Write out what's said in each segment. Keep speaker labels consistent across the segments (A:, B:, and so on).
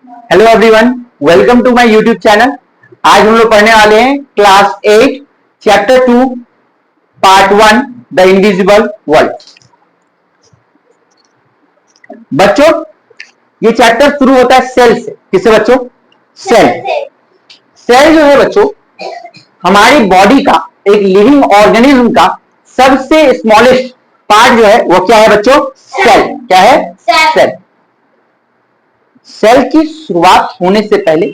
A: Hello everyone, welcome to my YouTube channel. आज हम लोग पढ़ने वाले हैं class 8 chapter 2 part 1 the invisible world. बच्चों, ये चैप्टर शुरू होता है सेल से। किससे बच्चों? सेल। सेल जो है बच्चों, हमारी बॉडी का एक लिविंग ऑर्गेनिज्म का सबसे स्मॉलेस्ट पार्ट जो है वो क्या है बच्चों? सेल। क्या है? सेल। सेल की शुरुआत होने से पहले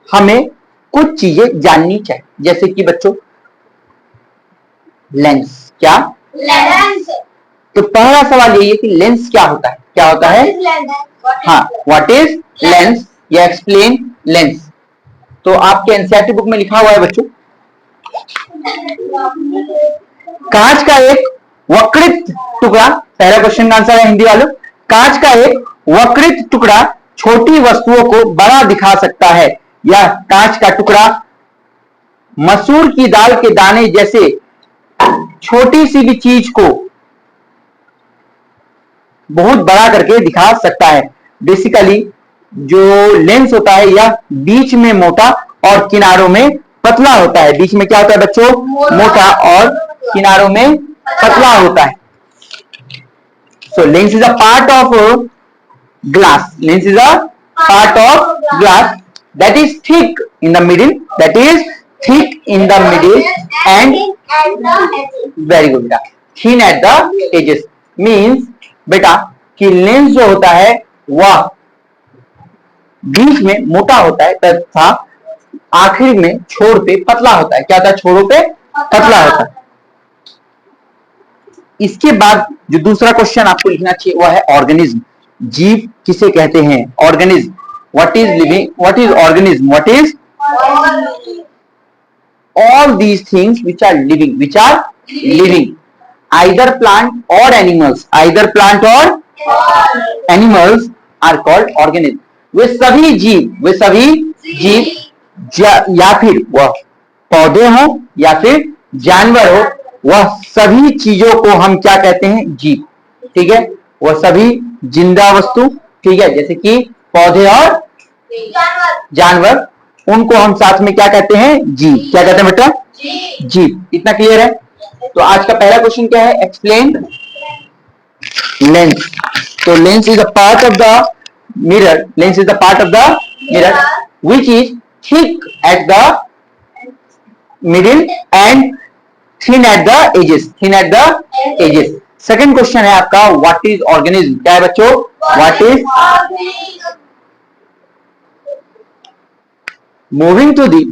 A: हमें कुछ चीजें जाननी चाहिए, जैसे कि बच्चों लेंस। क्या? लेंस। तो पहला सवाल यही है कि लेंस क्या होता है? क्या होता है? हाँ, व्हाट इज लेंस या एक्सप्लेन लेंस। तो आपके एनसीईआरटी बुक में लिखा हुआ है बच्चों, कांच का एक वक्रित टुकड़ा। पहला क्वेश्चन का आंसर है हिंदी वालों, कांच का एक वक्रित टुकड़ा छोटी वस्तुओं को बड़ा दिखा सकता है। यह कांच का टुकड़ा मसूर की दाल के दाने जैसे छोटी सी भी चीज को बहुत बड़ा करके दिखा सकता है। बेसिकली जो लेंस होता है यह बीच में मोटा और किनारों में पतला होता है। बीच में क्या होता है बच्चों? मोटा और किनारों में पतला होता है। So lens is a part of glass. Lens is a part of glass that is thick in the middle. That is thick in the middle and very good बेटा, thin at the edges means बेटा कि lens जो होता है वह बीच में मोटा होता है तथा आखिर में छोर पे पतला होता है। क्या होता है? छोरों पे पतला होता है। इसके बाद जो दूसरा क्वेश्चन आपको लिखना चाहिए वह है ऑर्गेनिज्म। जीव किसे कहते हैं? Organism. What is living? What is organism? What is all these things which are living either plant or animals, either plant or animals are called organism। वे सभी जीव या फिर वह पौधे हो या फिर जानवर हो, वह सभी चीजों को हम क्या कहते हैं? जीव। ठीक है, वह सभी जिंदा वस्तु, ठीक है, जैसे कि पौधे और जानवर, उनको हम साथ में क्या कहते हैं? जीव। क्या कहते हैं बेटा? जीव। इतना क्लियर है? तो आज का पहला क्वेश्चन क्या है? Explain lens. तो lens is a part of the mirror. Lens is the part of the mirror which is thick at the middle and thin at the edges. Thin at the edges. Second question है आपका, what is organism. क्या है बच्चों? What is? Moving to the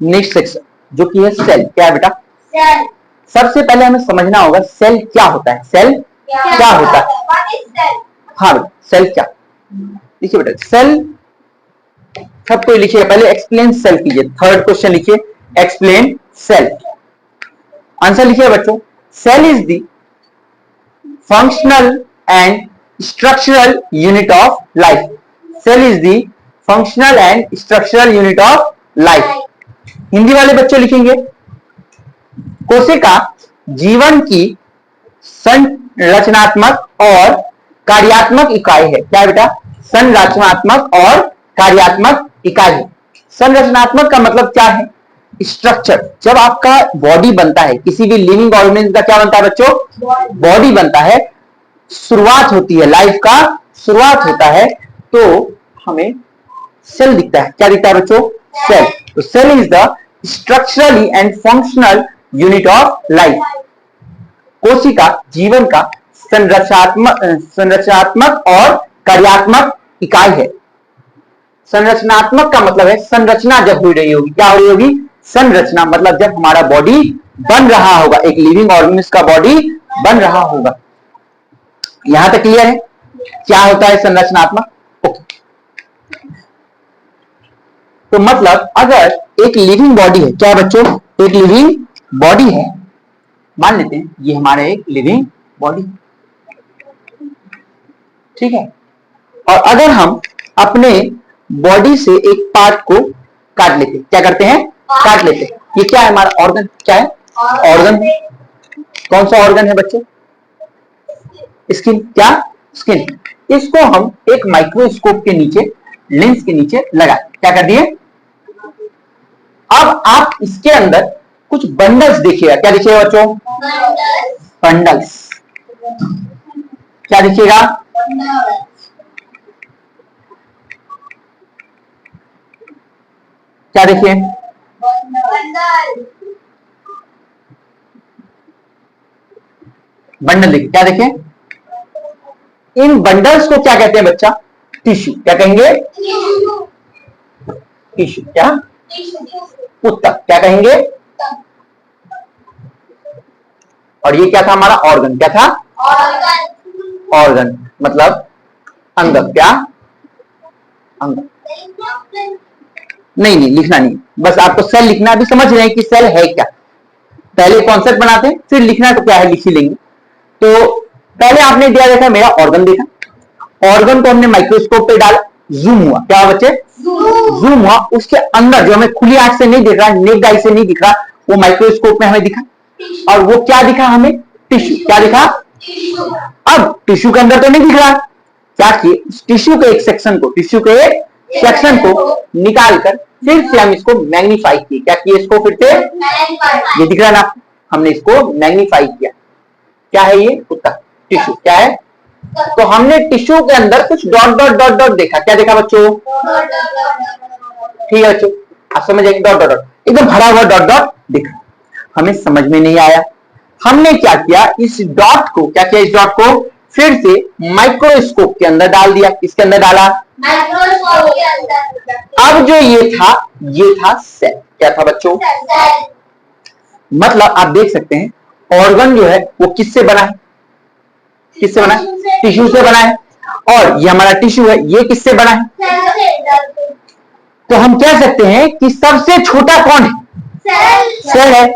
A: next section जो कि है cell. क्या है बेटा? सेल। सबसे पहले हमें समझना होगा सेल क्या होता है। सेल क्या होता है? हाँ, सेल क्या? देखिए बेटा, सेल सबको लिखिए, पहले एक्सप्लेन सेल कीजिए। थर्ड क्वेश्चन लिखिए, एक्सप्लेन सेल। आंसर लिखिए बच्चों, cell is the functional and structural unit of life. Cell is the functional and structural unit of life. Hindi वाले बच्चे लिखेंगे, कोशिका जीवन की संरचनात्मक और कार्यात्मक इकाई है। क्या बेटा? संरचनात्मक और कार्यात्मक इकाई है। संरचनात्मक का मतलब क्या है? स्ट्रक्चर। जब आपका बॉडी बनता है, किसी भी लिविंग ऑर्गेनिज्म का क्या बनता है बच्चों? बॉडी बनता है, शुरुआत होती है, लाइफ का शुरुआत होता है, तो हमें सेल दिखता है। क्या दिखता है बच्चों? सेल। तो cell is the structurally and functional unit of life. कोशिका जीवन का संरचनात्मक और कार्यात्मक इकाई है। संरचनात्मक का मतलब है संरचना जब हो रही होगी। क्या हो रही होगी? संरचना। मतलब जब हमारा बॉडी बन रहा होगा, एक लिविंग ऑर्गेनिज्म का बॉडी बन रहा होगा। यहां तक क्लियर है? क्या होता है संरचनात्मक? तो मतलब अगर एक लिविंग बॉडी है, क्या बच्चों? एक लिविंग बॉडी है, मान लेते हैं ये हमारे एक लिविंग बॉडी, ठीक है, और अगर हम अपने बॉडी से एक पार्ट को काट लेते, क्या करते हैं? काट लेते। ये क्या है? हमारा ऑर्गन। क्या है? ऑर्गन। कौन सा ऑर्गन है बच्चे? स्किन। क्या? स्किन। इसको हम एक माइक्रोस्कोप के नीचे लेंस के नीचे लगा, क्या कर दिए। अब आप इसके अंदर कुछ बंडल्स देखिएगा, क्या देखिएगा बच्चों, बंडल्स, क्या देखिएगा, क्या देखिए, बंडल देखिए, क्या देखिए। इन बंडल्स को क्या कहते हैं बच्चा, टिश्यू, क्या कहेंगे, टिश्यू, क्या, उत्तक, क्या कहेंगे। और ये क्या था हमारा ऑर्गन, क्या था, ऑर्गन मतलब अंग, क्या, अंग। नहीं नहीं लिखना नहीं, बस आपको सेल लिखना, अभी समझ रहे हैं कि सेल है क्या, पहले कॉन्सेप्ट बनाते हैं फिर लिखना तो क्या है लिख ही लेंगे। तो पहले आपने दिया देखा, मेरा ऑर्गन देखा, ऑर्गन को हमने माइक्रोस्कोप पे डाला, जूम हुआ, क्या बच्चे, जूम हुआ, उसके अंदर जो हमें खुली आंख से नहीं दिख रहा, नेक्ड आई से नहीं दिख रहा, वो माइक्रोस्कोप में हमें दिखा, और वो क्या दिखा हमें, टिश्यू, क्या दिखा। अब टिश्यू के अंदर तो नहीं दिख रहा, क्या किए, टिश्यू के एक सेक्शन को, टिश्यू के एक सेक्शन को निकालकर फिर से हम इसको मैग्नीफाई किए, क्या किए, इसको फिर से, ये दिख रहा है ना, हमने इसको मैग्नीफाई किया, क्या है ये, उत्तक, टिश्यू, क्या है। तो हमने टिश्यू के अंदर कुछ डॉट डॉट डॉट डॉट देखा, क्या देखा बच्चों, ठीक है बच्चों, आप समझ जाएंगे, डॉट डॉट डॉट, एकदम भरा हुआ डॉट डॉट दिखा, हमें समझ में नहीं आया, हमने क्या किया, इस डॉट को, क्या किया, इस डॉट को फिर से माइक्रोस्कोप के अंदर डाल दिया, किसके अंदर डाला, माइक्रोस्कोप के अंदर। अब जो ये था सेल, क्या था बच्चों, मतलब आप देख सकते हैं ऑर्गन जो है वो किससे बना है, किससे बना है, टिश्यू से बना है, और ये हमारा टिश्यू है, ये किससे बना है। तो हम कह सकते हैं कि सबसे छोटा कौन है, सेल है,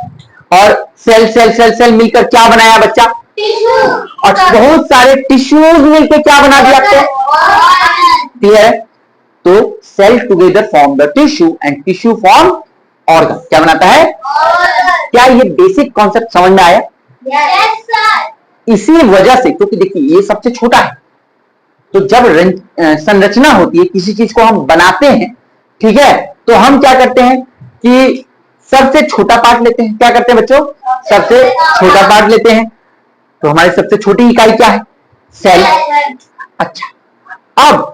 A: और सेल सेल सेल सेल मिलकर क्या बनाया बच्चा, टिश्यू, और बहुत सारे टिश्यूज मिलकर क्या बना दिया आपको, क्लियर है। तो cell together form the tissue and tissue form organ, क्या बनाता है, क्या ये बेसिक कॉन्सेप्ट समझ में आया। yes, इसी वजह से, क्योंकि देखिए ये सबसे छोटा है, तो जब संरचना होती है किसी चीज को हम बनाते हैं, ठीक है, तो हम क्या करते हैं कि सबसे छोटा पार्ट लेते हैं, क्या करते हैं बच्चों, सबसे छोटा पार्ट लेते हैं, तो हमारी सबसे छोटी इकाई क्या है, सेल। अच्छा, अब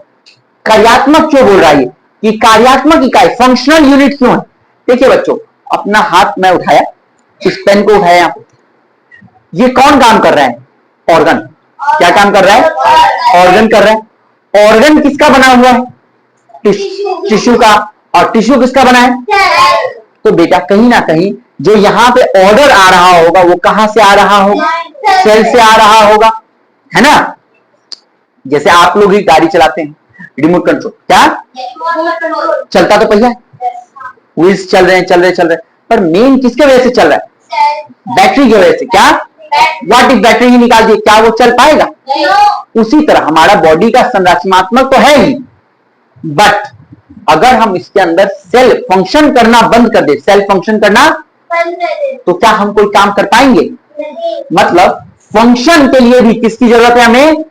A: कार्यात्मक क्यों बोल रहा है कि कार्यात्मक इकाई, फंक्शनल यूनिट क्यों है। देखिए बच्चों, अपना हाथ मैं उठाया, इस पेन को उठाया, ये कौन काम कर रहा है, ऑर्गन, क्या काम कर रहा है, ऑर्गन कर रहा है। ऑर्गन किसका बना हुआ है, टिश्यू का, और टिश्यू किसका बना है। तो बेटा कहीं ना कहीं जो यहां पे ऑर्डर आ रहा होगा वो कहां से आ रहा होगा, सेल से आ रहा होगा, है ना। जैसे आप लोग ही गाड़ी चलाते हैं, रिमोट कंट्रोल, क्या चलता तो पहिया, व्हील्स चल रहे हैं चल रहे चल रहे, पर मेन किसके वजह से चल रहा है, बैटरी की वजह से, क्या, व्हाट इफ बैटरी ही निकाल दी, क्या वो चल पाएगा। उसी तरह हमारा बॉडी का संरचनात्मक तो है ही, बट अगर हम इसके अंदर सेल फंक्शन करना बंद कर दे, सेल फंक्शन करना तो क्या हम कोई काम कर पाएंगे। मतलब फंक्शन के लिए भी किसकी जरूरत है, हमें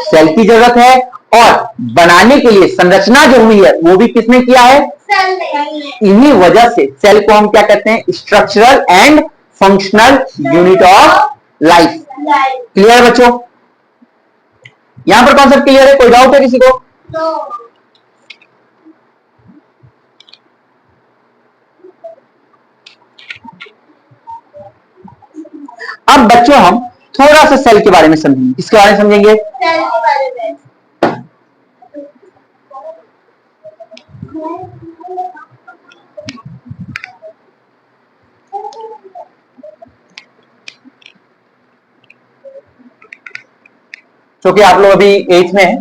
A: सेल की जरूरत है, और बनाने के लिए संरचना जो हुई है वो भी किसने किया है, इन्हीं वजह से सेल को हम क्या कहते हैं, structural and functional unit of life. Clear है बच्चों, यहां पर कॉन्सेप्ट क्लियर है, कोई डाउट है किसी को। अब बच्चों हम थोड़ा सा सेल के बारे में समझेंगे, किसके बारे में समझेंगे, सेल के बारे में। क्योंकि आप लोग अभी 8th में हैं,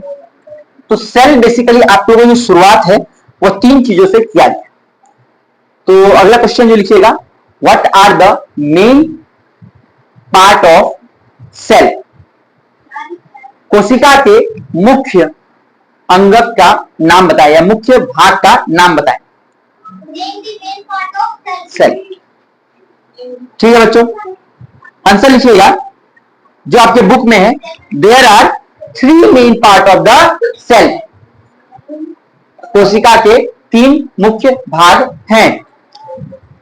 A: तो सेल बेसिकली आप लोगों की शुरुआत है वो 3 चीजों से किया गया। तो अगला क्वेश्चन जो लिखिएगा, what are the main part of cell, कोशिका के मुख्य अंगक का नाम बताएं, या मुख्य भाग का नाम बताएं, सेल। ठीक है बच्चों, आंसर लिखिएगा जो आपके बुक में है, there are 3 main part of the cell. कोशिका के 3 मुख्य भाग हैं।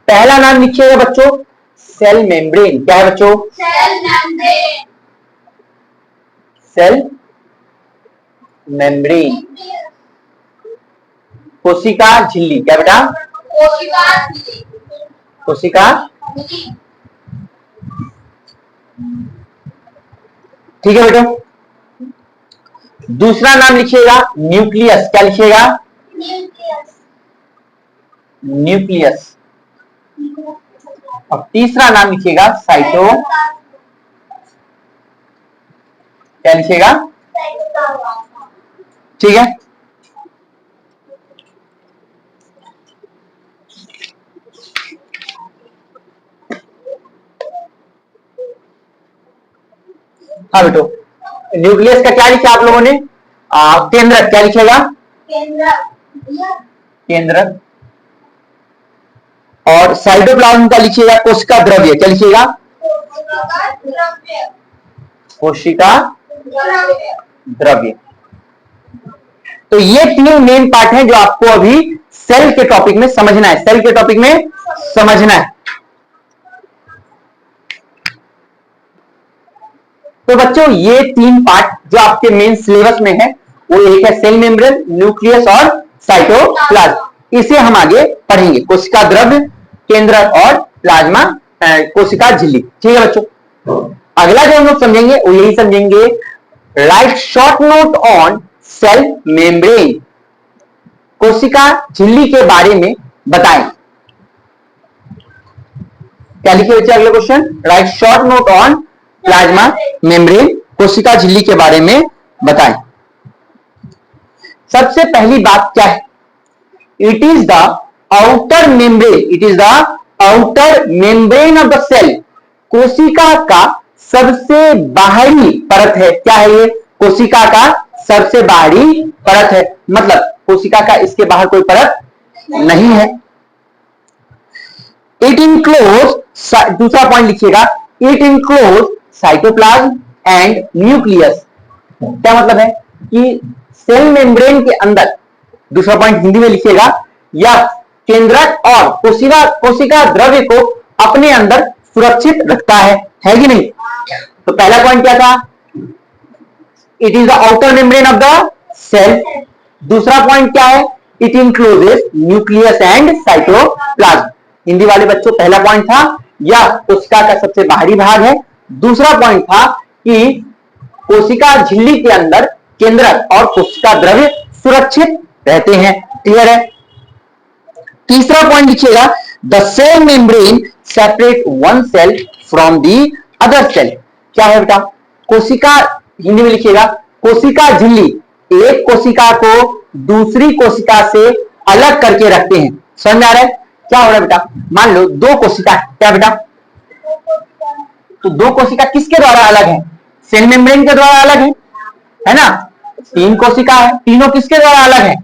A: पहला नाम लिखिएगा बच्चों सेल मेम्ब्रेन। क्या है बच्चों? Cell membrane. Cell membrane. कोशिका झिल्ली। क्या बेटा? कोशिका झिल्ली। कोशिका, ठीक है बेटा। दूसरा नाम लिखिएगा न्यूक्लियस। क्या लिखिएगा? न्यूक्लियस। न्यूक्लियस। और तीसरा नाम लिखिएगा साइटो। क्या लिखिएगा? ठीक है। हाँ बेटो, न्यूक्लियस का क्या लिखा आप लोगों ने? केंद्रक। क्या लिखेगा? केंद्रक। और साइटोप्लाज्म का लिखिएगा कोशिका द्रव्य। क्या लिखिएगा? कोशिका द्रव्य। तो ये 3 मेन पार्ट हैं जो आपको अभी सेल के टॉपिक में समझना है। सेल के टॉपिक में समझना है। तो बच्चों ये 3 पार्ट जो आपके मेन सिलेबस में है वो एक है सेल मेम्ब्रेन, न्यूक्लियस और साइटोप्लाज्म। इसे हम आगे पढ़ेंगे। कोशिका द्रव्य, केंद्रक और प्लाज्मा, कोशिका झिल्ली। ठीक है बच्चों। अगला जो हम लोग समझेंगे वो यही समझेंगे, right short note on sale membrane. कोशिका झिल्ली के बारे में बताएं। क्या लिखे बच्चे अगले question? Right short note on plasma membrane. कोशिका झिल्ली के बारे में बताएं। सबसे पहली बात क्या है? It is the outer membrane. It is the outer membrane of the cell. कोशिका का सबसे बाहरी परत है। क्या है ये? कोशिका का सबसे बाहरी परत है। मतलब कोशिका का इसके बाहर कोई परत नहीं है। इट इनक्लोज, दूसरा पॉइंट लिखिएगा, it enclose cytoplasm and nucleus. क्या मतलब है कि सेल मेम्ब्रेन के अंदर, दूसरा पॉइंट हिंदी में लिखिएगा, यह केंद्रक और कोशिका द्रव्य को अपने अंदर सुरक्षित रखता है कि नहीं? तो पहला पॉइंट क्या था? It is the outer membrane of the cell. दूसरा पॉइंट क्या है? It includes nucleus and cytoplasm. Hindi वाले बच्चों पहला पॉइंट था यह कोशिका का सबसे बाहरी भाग है। दूसरा पॉइंट था कि कोशिका झिल्ली के अंदर केंद्रक और कोशिका द्रव्य सुरक्षित रहते हैं। क्लियर है? तीसरा पॉइंट लिखिएगा, the cell membrane separate one cell from the other cell. क्या है बेटा? कोशिका, हिंदी में लिखिएगा, कोशिका झिल्ली एक कोशिका को दूसरी कोशिका से अलग करके रखते हैं। समझ आ रहा है? क्या हो रहा है बेटा? मान लो 2 कोशिका। क्या बेटा? तो 2 कोशिका किसके द्वारा अलग है? सेल मेम्ब्रेन के द्वारा अलग है ना? 3 कोशिका है, तीनों किसके द्वारा अलग है?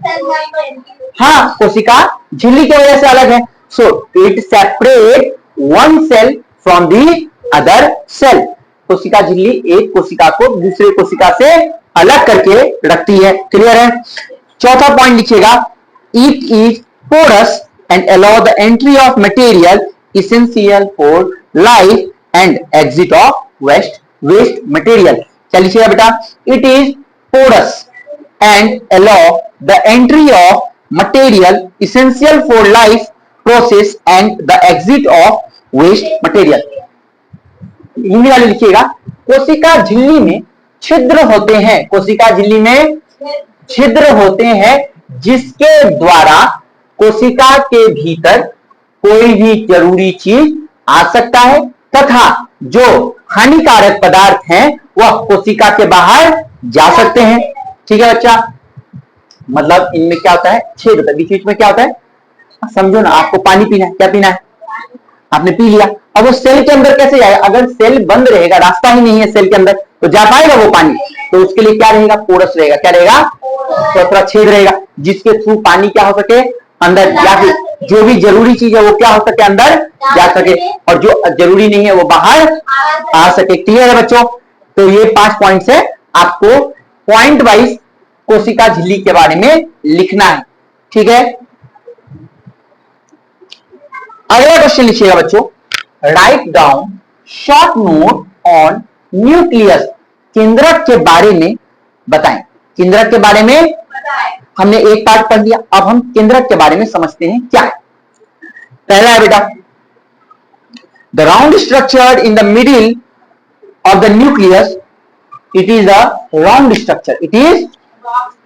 A: हाँ, कोशिका झिल्ली की वजह से अलग है। So it separate one cell from the other cell. कोशिका झिल्ली एक कोशिका को दूसरे कोशिका से अलग करके रखती है। क्लियर है? चौथा पॉइंट लिखिएगा, it is porous and allow the entry of material essential for life and exit of waste material. क्या लिखिएगा बेटा? It is porous and allow the entry of material essential for life process and the exit of waste material. Hindi वाले लिखिएगा, कोशिका झिल्ली में छिद्र होते हैं। कोशिका झिल्ली में छिद्र होते हैं जिसके द्वारा कोशिका के भीतर कोई भी जरूरी चीज आ सकता है तथा जो हानिकारक पदार्थ हैं वह कोशिका के बाहर जा सकते हैं। ठीक है बच्चा? मतलब इनमें क्या होता है? छेद होता है। बीच बीच में क्या होता है? समझो ना, आपको पानी पीना है। क्या पीना है? आपने पी लिया। अब वो सेल के अंदर कैसे जाएगा? अगर सेल बंद रहेगा, रास्ता ही नहीं है सेल के अंदर, तो जा पाएगा वो पानी? तो उसके लिए क्या रहेगा? पोरस रहेगा। क्या रहेगा? तो थोड़ा छेद रहेगा जिसके थ्रू पानी क्या हो सके? अंदर जा सके। जो भी जरूरी चीज है वो क्या हो सके? अंदर जा सके, और जो जरूरी नहीं है वो बाहर आ सके। क्लियर है बच्चों? तो ये 5 पॉइंट्स है, आपको पॉइंट वाइज कोशिका झिल्ली के बारे में लिखना है। ठीक है, अगला क्वेश्चन लिखिएगा बच्चों, write down short note on nucleus, केंद्रक के बारे में बताएं। केंद्रक के बारे में हमने एक पार्ट पढ़ लिया, अब हम केंद्रक के बारे में समझते हैं क्या है। पहला है बेटा, the round structure in the middle of the nucleus, it is a round structure, it is,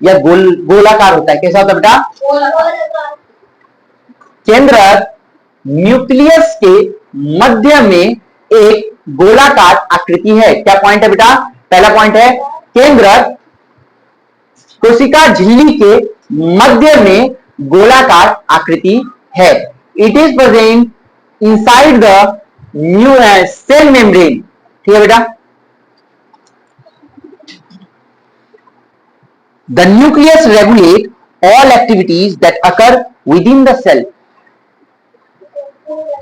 A: यह गोलाकार होता है। कैसा होता है बेटा? केंद्रक न्यूक्लियस के मध्य में एक गोलाकार आकृति है। क्या पॉइंट है बेटा? पहला पॉइंट है, केंद्रक कोशिका झिल्ली के मध्य में गोलाकार आकृति है। It is present inside the new cell membrane. ठीक है बेटा, the nucleus regulate all activities that occur with in the cell.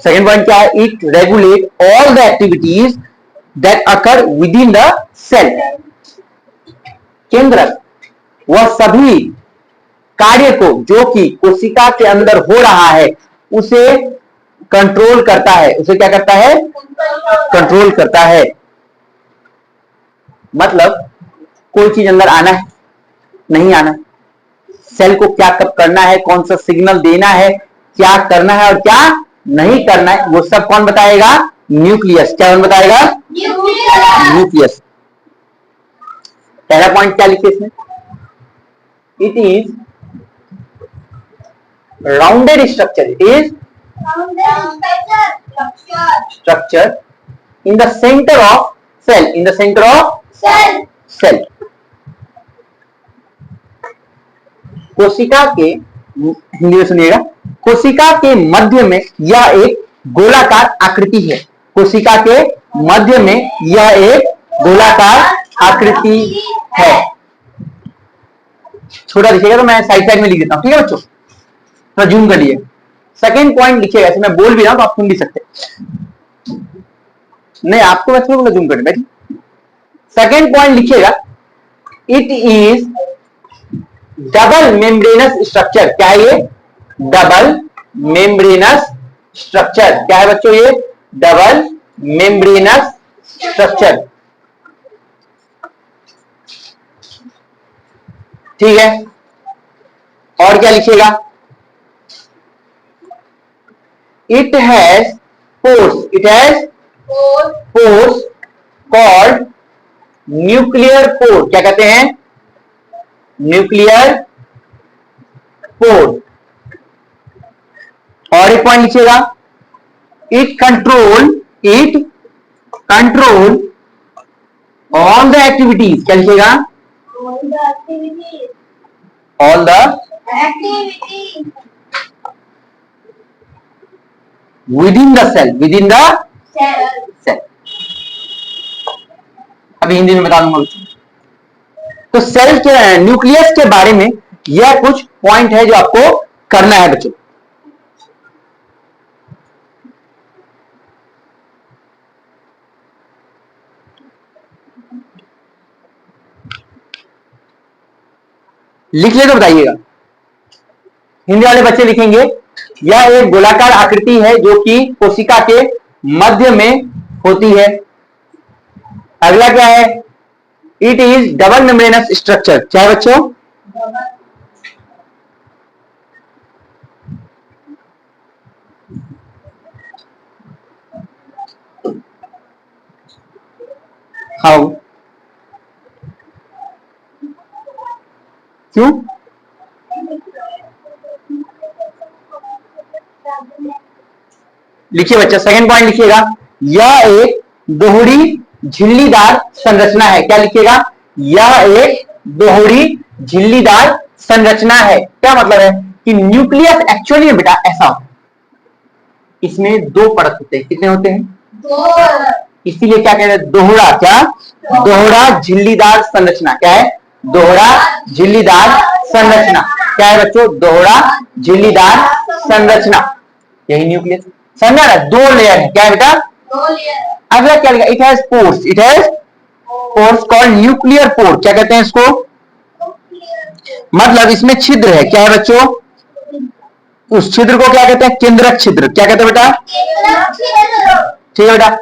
A: Second point क्या है? It regulate all the activities that occur with in the cell. केंद्रक वह सभी कार्य को जो कि कोशिका के अंदर हो रहा है उसे कंट्रोल करता है। उसे क्या करता है? कंट्रोल करता है। मतलब कोई चीज अंदर आना है, नहीं आना है, सेल को क्या कब करना है, कौन सा सिग्नल देना है, क्या करना है और क्या नहीं करना है, वो सब कौन बताएगा? न्यूक्लियस। क्या कौन बताएगा? न्यूक्लियस। पहला पॉइंट क्या लिखे इसमें? It is rounded structure, it is structure in the centre of cell, in the centre of cell. कोशिका के, हिंदी में सुनिएगा, कोशिका के मध्य में यह एक गोलाकार आकृति है। कोशिका के मध्य में यह एक गोलाकार आकृति है। छोटा लिखिएगा तो मैं साइड साइड में लिख देता हूं। ठीक है बच्चों, थोड़ा जूम कर लिए। सेकेंड पॉइंट लिखिएगा, ऐसे मैं बोल भी रहा हूं तो आप सुन भी सकते, नहीं आपको मैं थोड़ा जूम कर बैठिए। सेकेंड पॉइंट लिखिएगा, it is double membranous structure. क्या है ये? Double membranous structure. क्या है बच्चों ये? Double membranous structure. ठीक है, और क्या लिखिएगा? It has pores, it has pores called nuclear pore. क्या कहते हैं? Nuclear pore. और एक पॉइंट लिखिएगा, it control all the activities. क्या लिखिएगा? All the activities with in the cell, with in the cell. अभी हिंदी में बता दूंगा बच्चों। तो सेल के, न्यूक्लियस के बारे में यह कुछ पॉइंट है जो आपको करना है बच्चों। लिख ले तो बताइएगा। हिंदी वाले बच्चे लिखेंगे, यह एक गोलाकार आकृति है जो कि कोशिका के मध्य में होती है। अगला क्या है? It is double membranous structure. क्या है बच्चों? हाउ? क्यों? लिखिए बच्चा, सेकंड पॉइंट लिखिएगा, यह एक दोहरी झिल्लीदार संरचना है। क्या लिखिएगा? यह एक दोहरी झिल्लीदार संरचना है। क्या मतलब है कि न्यूक्लियस एक्चुअली में बेटा ऐसा होता है, इसमें दो परत होते हैं। कितने होते हैं? दो। इसीलिए क्या कहते हैं? दोहरा। क्या? दोहरा झिल्लीदार संरचना। क्या है? दोहरा झिल्लीदार संरचना। क्या है बच्चों? दोहरा झिल्लीदार संरचना। यही न्यूक्लियस। समझा ना? दो लेयर है। क्या है बेटा? दो लेयर। अगला क्या लिखा? It has pores, it has pores called nuclear pore. क्या कहते हैं इसको? मतलब इसमें छिद्र है। क्या है बच्चों? उस छिद्र को क्या कहते हैं? केंद्रक छिद्र। क्या कहते हैं बेटा? ठीक है बेटा,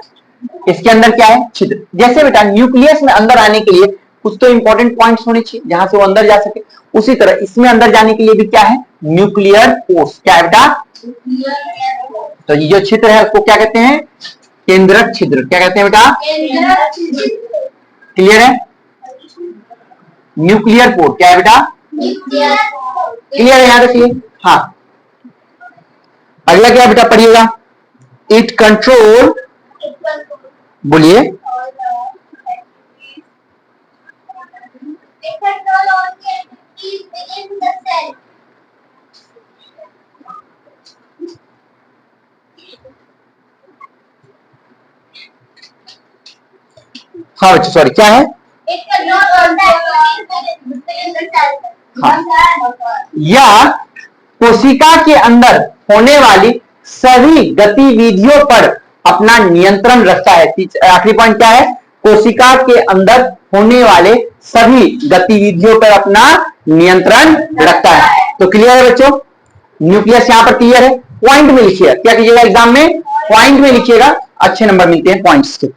A: इसके अंदर क्या है? छिद्र। जैसे बेटा न्यूक्लियस में अंदर आने के लिए कुछ तो इंपॉर्टेंट पॉइंट्स होने चाहिए जहां से वो अंदर जा सके, उसी तरह इसमें अंदर जाने के लिए भी क्या है? Nuclear pores. क्या है बेटा? तो ये जो छिद्र है उसको क्या कहते हैं? केंद्रक छिद्र। क्या कहते हैं बेटा? क्लियर है? न्यूक्लियर पोर्ट क्या है बेटा? क्लियर है? याद रखिए। हाँ, अगला क्या बेटा पढ़िएगा? इट कंट्रोल, बोलिए। हाँ बच्चे, सॉरी, क्या है? या कोशिका के अंदर होने वाली सभी गतिविधियों पर अपना नियंत्रण रखता है। आखिरी पॉइंट क्या है? कोशिका के अंदर होने वाले सभी गतिविधियों पर अपना नियंत्रण रखता है। तो क्लियर है बच्चों? न्यूक्लियस यहां पर क्लियर है। पॉइंट में लिखिएगा। क्या कीजिएगा एग्जाम में? पॉइंट में लिखिएगा, अच्छे नंबर मिलते हैं पॉइंट्स के।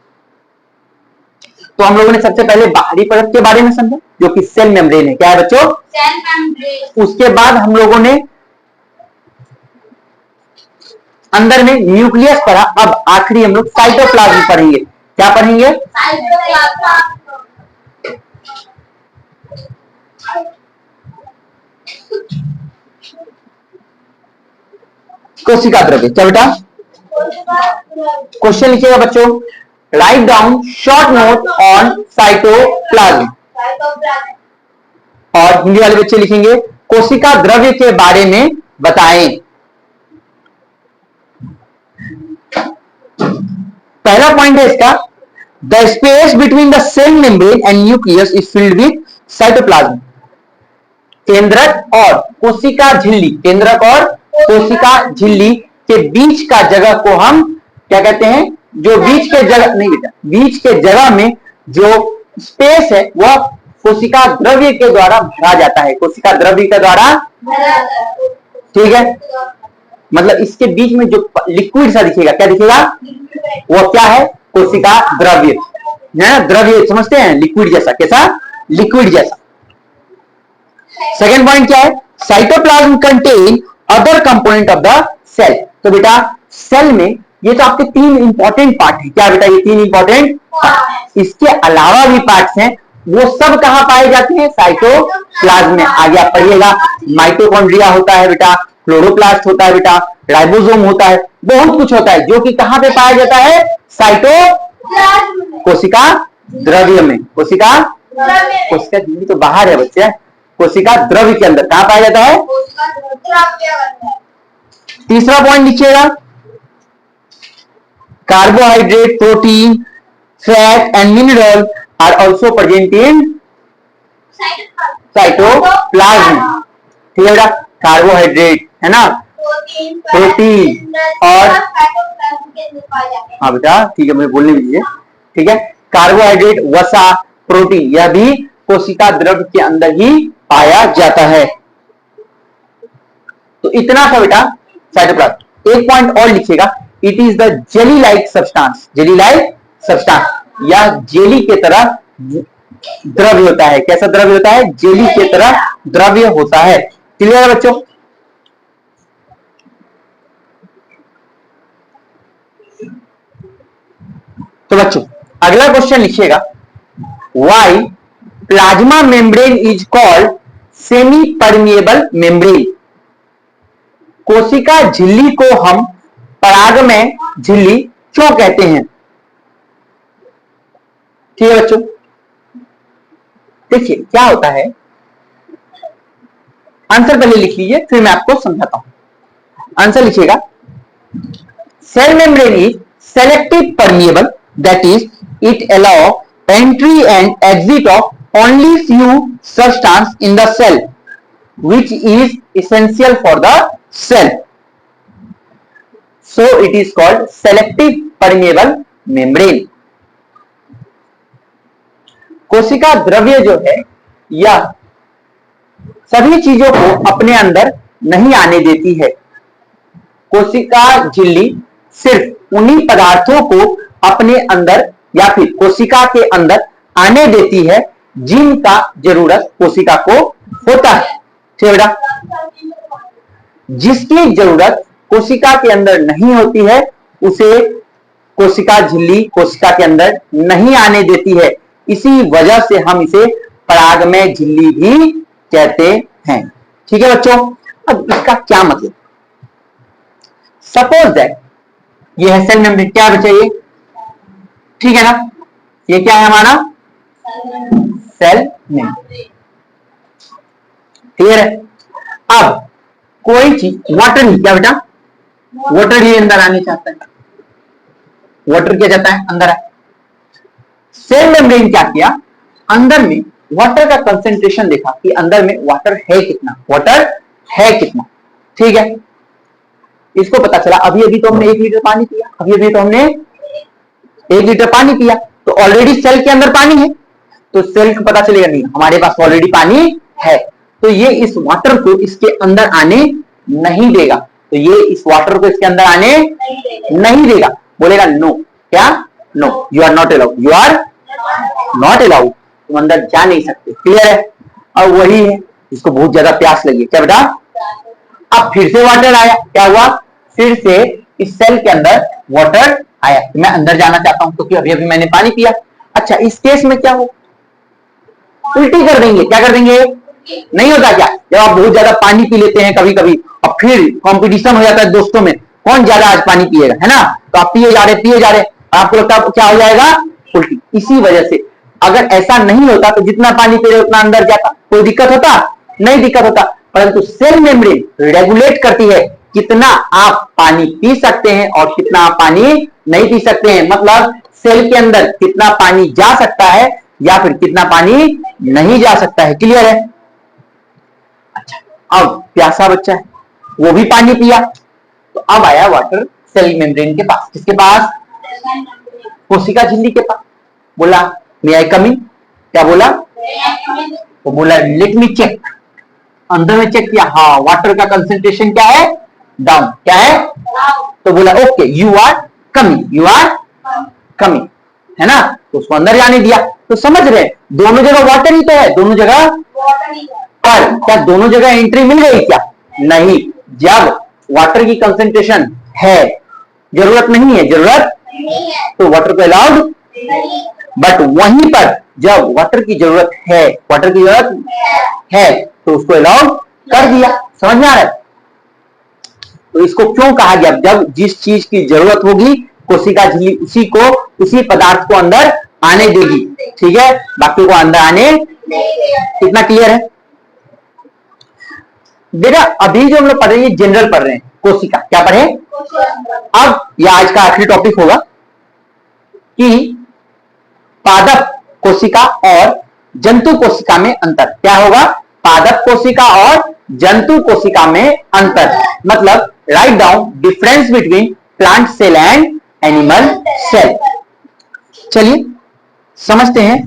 A: तो हम लोगों ने सबसे पहले बाहरी परत के बारे में समझा जो कि सेल मेम्ब्रेन है। क्या है बच्चों? Cell membrane. उसके बाद हम लोगों ने अंदर में न्यूक्लियस पढ़ा। अब आखिरी हम लोग साइटोप्लाज्म पढ़ेंगे। क्या पढ़ेंगे? कोशिका द्रव्य। क्या बेटा? क्वेश्चन लिखिएगा बच्चों, write down short note on cytoplasm. और हिंदी वाले बच्चे लिखेंगे कोशिका द्रव्य के बारे में बताएं। पहला पॉइंट है इसका, the space between the cell membrane and nucleus is filled with cytoplasm. केंद्रक और कोशिका झिल्ली, केंद्रक और कोशिका झिल्ली के बीच का जगह को हम क्या कहते हैं? जो बीच के जगह नहीं बेटा, बीच के जगह में जो स्पेस है वह कोशिका द्रव्य के द्वारा भरा जाता है। कोशिका द्रव्य के द्वारा, ठीक है? मतलब इसके बीच में जो लिक्विड सा दिखेगा, क्या दिखेगा? वो क्या है? कोशिका द्रव्य। द्रव्य समझते हैं? लिक्विड जैसा। कैसा? लिक्विड जैसा। सेकेंड पॉइंट क्या है? Cytoplasm contain other component of the cell. तो बेटा सेल में ये तो आपके तीन इंपॉर्टेंट पार्ट है। क्या बेटा? ये तीन इंपॉर्टेंट पार्ट। इसके अलावा भी पार्ट्स हैं, वो सब कहां पाए जाते हैं? साइटोप्लाज्म में। आगे आप पढ़िएगा, माइटोकॉन्ड्रिया होता है बेटा, क्लोरोप्लास्ट होता है बेटा, राइबोसोम होता है, बहुत कुछ होता है जो कि कहां पे पाया जाता है? साइटोप्लाज्म, कोशिका द्रव्य में। कोशिका झिल्ली तो बाहर है बच्चे, कोशिका द्रव्य के अंदर कहां पाया जाता है? तीसरा पॉइंट लिखिएगा, carbohydrate, protein, fat and mineral are also present in cytoplasm. ठीक है बेटा? कार्बोहाइड्रेट है ना, प्रोटीन और हाँ बेटा ठीक है, मुझे बोलने दीजिए। ठीक है, कार्बोहाइड्रेट, वसा, प्रोटीन यह भी कोशिका द्रव्य के अंदर ही पाया जाता है। तो इतना था बेटा साइटोप्लाज्म। एक पॉइंट और लिखिएगा, it is the jelly like substance. Jelly like substance या जेली के तरह द्रव्य होता है। कैसा द्रव्य होता है? जेली के तरह द्रव्य होता है। क्लियर है बच्चों? तो बच्चों अगला क्वेश्चन लिखिएगा, why plasma membrane is called semi permeable membrane. कोशिका झिल्ली को हम परागमय झिल्ली क्यों कहते हैं? ठीक है बच्चों, देखिए क्या होता है, आंसर पहले लिख लीजिए फिर मैं आपको समझाता हूं। आंसर लिखिएगा, cell membrane is selective permeable, that is it allow entry and exit of only few substance in the cell which is essential for the cell, so it is called selective permeable membrane। कोशिका द्रव्य जो है यह सभी चीजों को अपने अंदर नहीं आने देती है, कोशिका झिल्ली सिर्फ उन्हीं पदार्थों को अपने अंदर या फिर कोशिका के अंदर आने देती है जिनका जरूरत कोशिका को होता है। ठीक है बेटा, जिसकी जरूरत कोशिका के अंदर नहीं होती है उसे कोशिका झिल्ली कोशिका के अंदर नहीं आने देती है। इसी वजह से हम इसे परागमय झिल्ली भी कहते हैं। ठीक है बच्चों, अब इसका क्या मतलब, सपोज दैट ये है सेल मेम्ब्रेन, क्या बचा ये, ठीक है ना, ये क्या है हमारा सेल मेम्ब्रेन, क्लियर है। अब कोई चीज वाटर ही, क्या बेटा, वाटर ही अंदर आने चाहता है, वाटर क्या जाता है अंदर आए। सेल मेम्ब्रेन क्या किया, अंदर में वाटर का कंसेंट्रेशन देखा कि अंदर में वाटर है कितना, वाटर है कितना, ठीक है। इसको पता चला अभी अभी तो हमने 1 लीटर पानी पिया, अभी अभी तो हमने 1 लीटर पानी पिया, तो ऑलरेडी सेल के अंदर पानी है, तो सेल को पता चलेगा नहीं हमारे पास ऑलरेडी पानी है, तो ये इस वाटर को इसके अंदर आने नहीं देगा, तो ये इस वाटर को इसके अंदर आने नहीं देगा, बोलेगा नो, क्या, no, you are not allowed, you are not allowed, तुम अंदर जा नहीं सकते, क्लियर है। और वही है इसको बहुत ज्यादा प्यास लगी, क्या बेटा, अब फिर से वाटर आया, क्या हुआ, फिर से इस सेल के अंदर वाटर आया, तो मैं अंदर जाना चाहता हूं क्योंकि अभी अभी मैंने पानी पिया। अच्छा, इस केस में क्या हो, उल्टी कर देंगे, क्या कर देंगे, नहीं होता क्या, जब आप बहुत ज्यादा पानी पी लेते हैं कभी कभी और फिर कंपटीशन हो जाता है दोस्तों में कौन ज्यादा आज पानी पिएगा, है ना, तो आप पिए जा रहे आपको लगता है क्या हो जाएगा, उल्टी। इसी वजह से अगर ऐसा नहीं होता तो जितना पानी पी रहे उतना अंदर जाता, कोई दिक्कत होता, नहीं दिक्कत होता, परंतु सेल मेम्ब्रेन रेगुलेट करती है कितना आप पानी पी सकते हैं और कितना आप पानी नहीं पी सकते हैं, मतलब सेल के अंदर कितना पानी जा सकता है या फिर कितना पानी नहीं जा सकता है, क्लियर है। अच्छा, अब प्यासा बच्चा है वो भी पानी पिया, तो अब आया वाटर सेल मेम्ब्रेन के पास, किसके पास, कोशिका झिल्ली के पास, बोला मे आई कम इन, क्या बोला, तो बोला लेट मी चेक, अंदर में चेक किया, हाँ वाटर का कंसेंट्रेशन क्या है, डाउन, क्या है, तो बोला okay you are coming, you are coming, है ना, तो उसको अंदर जाने दिया। तो समझ रहे दोनों जगह वाटर ही तो है, दोनों जगह, पर क्या दोनों जगह एंट्री मिल गई क्या, नहीं, जब वाटर की कंसेंट्रेशन है, जरूरत नहीं है, जरूरत तो वाटर को अलाउड, बट वहीं पर जब वाटर की जरूरत है, वाटर की जरूरत है तो उसको अलाउड कर दिया, समझ में आ रहा है। तो इसको क्यों कहा गया, जब जिस चीज की जरूरत होगी कोशिका झिल्ली उसी को, उसी पदार्थ को अंदर आने देगी, ठीक है, बाकी को अंदर आने, कितना क्लियर है बेटा। अभी जो हम लोग पढ़ रहे हैं जनरल पढ़ रहे हैं, कोशिका क्या पढ़े, अब यह आज का आखिरी टॉपिक होगा कि पादप कोशिका और जंतु कोशिका में अंतर क्या होगा, पादप कोशिका और जंतु कोशिका में अंतर, मतलब write down difference between plant cell and animal cell. चलिए समझते हैं